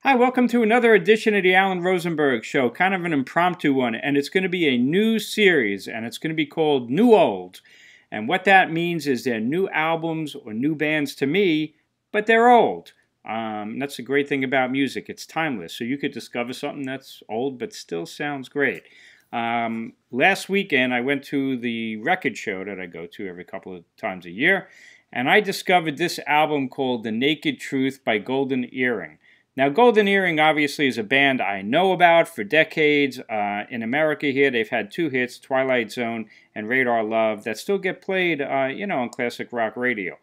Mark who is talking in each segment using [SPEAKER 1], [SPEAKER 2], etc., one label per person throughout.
[SPEAKER 1] Hi, welcome to another edition of the Alan Rosenberg Show, kind of an impromptu one, and it's going to be a new series, and it's going to be called New Old. And what that means is they're new albums or new bands to me, but they're old. That's the great thing about music. It's timeless, so you could discover something that's old but still sounds great. Last weekend, I went to the record show that I go to every couple of times a year, and I discovered this album called The Naked Truth by Golden Earring. Now, Golden Earring obviously is a band I know about for decades. In America here, they've had two hits, Twilight Zone and Radar Love, that still get played, on classic rock radio.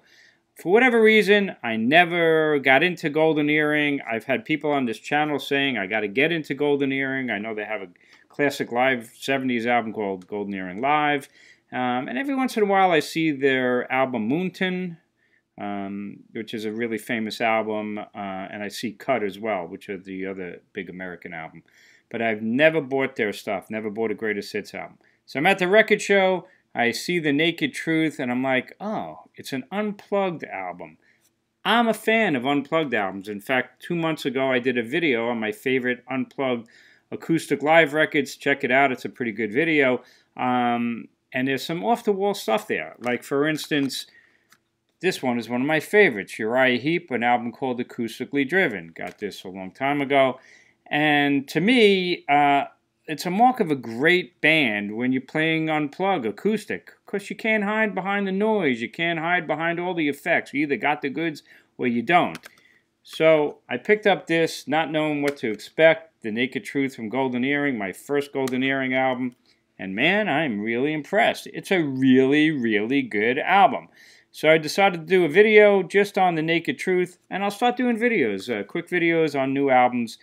[SPEAKER 1] For whatever reason, I never got into Golden Earring. I've had people on this channel saying I got to get into Golden Earring. I know they have a classic live 70s album called Golden Earring Live. And every once in a while, I see their album Moonton, which is a really famous album, and I see Cut as well, which are the other big American album. But I've never bought their stuff, never bought a Greatest Hits album. So I'm at the record show, I see The Naked Truth, and I'm like, oh, it's an Unplugged album. I'm a fan of Unplugged albums. In fact, 2 months ago, I did a video on my favorite Unplugged Acoustic live records. Check it out, it's a pretty good video. And there's some off-the-wall stuff there. Like, for instance, this one is one of my favorites, Uriah Heep, an album called Acoustically Driven. Got this a long time ago. And to me, it's a mark of a great band when you're playing Unplugged Acoustic, because you can't hide behind the noise. You can't hide behind all the effects. You either got the goods or you don't. So I picked up this, not knowing what to expect, The Naked Truth from Golden Earring, my first Golden Earring album. And man, I'm really impressed. It's a really, really good album. So I decided to do a video just on The Naked Truth, and I'll start doing videos, quick videos on new albums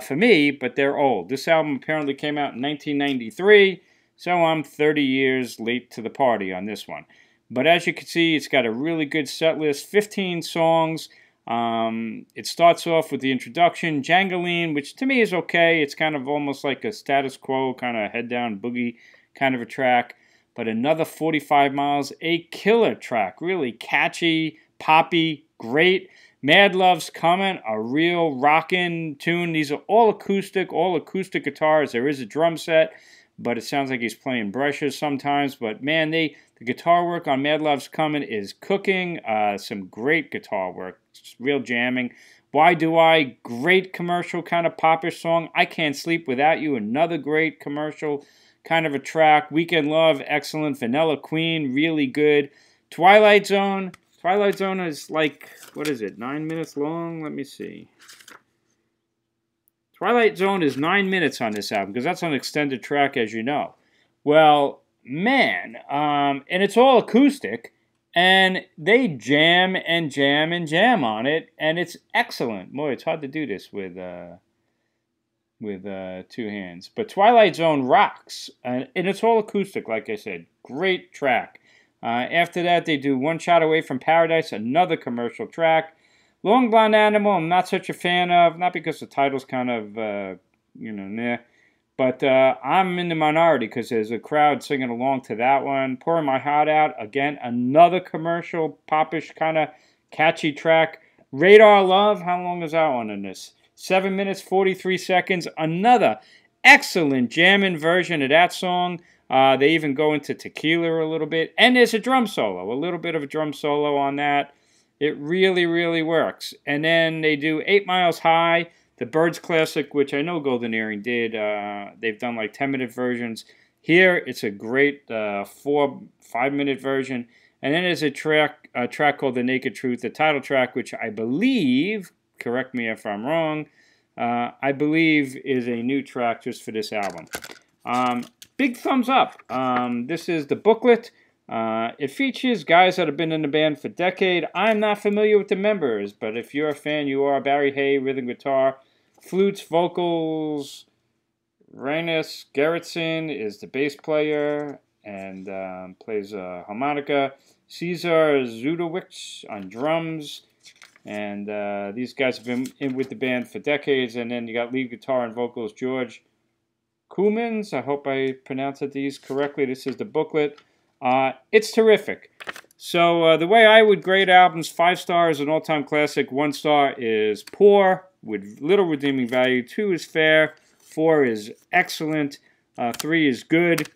[SPEAKER 1] for me, but they're old. This album apparently came out in 1993, so I'm 30 years late to the party on this one. But as you can see, it's got a really good set list, 15 songs. It starts off with the introduction, Jangaline, which to me is okay. It's kind of almost like a status quo, kind of head-down boogie kind of a track. But another 45 Miles, a killer track, really catchy, poppy, great. Mad Love's Coming, a real rockin' tune. These are all acoustic guitars. There is a drum set, but it sounds like he's playing brushes sometimes. But man, the guitar work on Mad Love's Coming is cooking. Some great guitar work, just real jamming. Why Do I? Great commercial kind of popish song. I Can't Sleep Without You, another great commercial kind of a track. Weekend Love, excellent. Vanilla Queen, really good. Twilight Zone. Twilight Zone is like, what is it, 9 minutes long? Let me see. Twilight Zone is 9 minutes on this album, because that's an extended track, as you know. Well, man, and it's all acoustic, and they jam and jam and jam on it, and it's excellent. Boy, it's hard to do this with two hands. But Twilight Zone rocks, and it's all acoustic, like I said. Great track. After that, they do One Shot Away from Paradise, another commercial track. Long Blonde Animal, I'm not such a fan of, not because the title's kind of, nah. But I'm in the minority because there's a crowd singing along to that one. Pouring My Heart Out, again, another commercial, popish, kind of catchy track. Radar Love, how long is that one in this? 7 minutes, 43 seconds. Another excellent jamming version of that song. They even go into Tequila a little bit. And there's a drum solo, a little bit of a drum solo on that. It really, really works. And then they do 8 Miles High, the Byrds classic, which I know Golden Earring did. They've done like 10-minute versions. Here, it's a great 4-5-minute version. And then there's a track called The Naked Truth, the title track, which I believe, correct me if I'm wrong, I believe is a new track just for this album. Big thumbs up. This is the Booklet. It features guys that have been in the band for a decade. I'm not familiar with the members, but if you're a fan, you are. Barry Hay, rhythm guitar, flutes, vocals. Reynes Gerritsen is the bass player and plays harmonica. Cesar Zudowicz on drums. And these guys have been in with the band for decades. And then you got lead guitar and vocals, George Koumans. I hope I pronounced these correctly. This is the Booklet. It's terrific. So the way I would grade albums, 5 stars, an all-time classic. 1 star is poor. with little redeeming value. 2 is fair. 4 is excellent. 3 is good.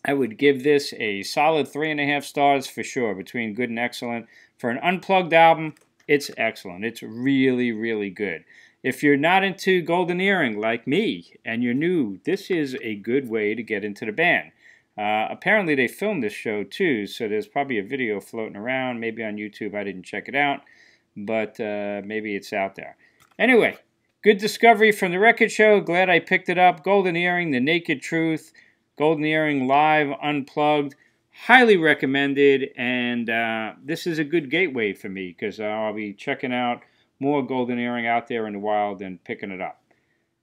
[SPEAKER 1] I would give this a solid 3.5 stars for sure, between good and excellent. For an Unplugged album, it's excellent. It's really, really good. If you're not into Golden Earring like me and you're new, this is a good way to get into the band. Apparently they filmed this show too, so there's probably a video floating around, maybe on YouTube. I didn't check it out, but maybe it's out there. Anyway, good discovery from the record show. Glad I picked it up. Golden Earring, The Naked Truth, Golden Earring Live Unplugged. Highly recommended, and this is a good gateway for me because I'll be checking out more Golden Earring out there in the wild and picking it up.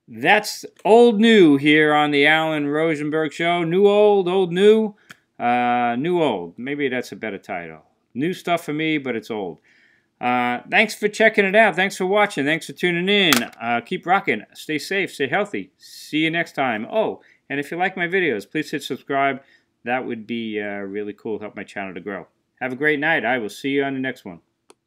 [SPEAKER 1] That's old new here on the Alan Rosenberg Show. New old, old new, new old. Maybe that's a better title. New stuff for me, but it's old. Thanks for checking it out. Thanks for watching. Thanks for tuning in. Keep rocking. Stay safe. Stay healthy. See you next time. Oh, and if you like my videos, please hit subscribe. That would be really cool. Help my channel to grow. Have a great night. I will see you on the next one.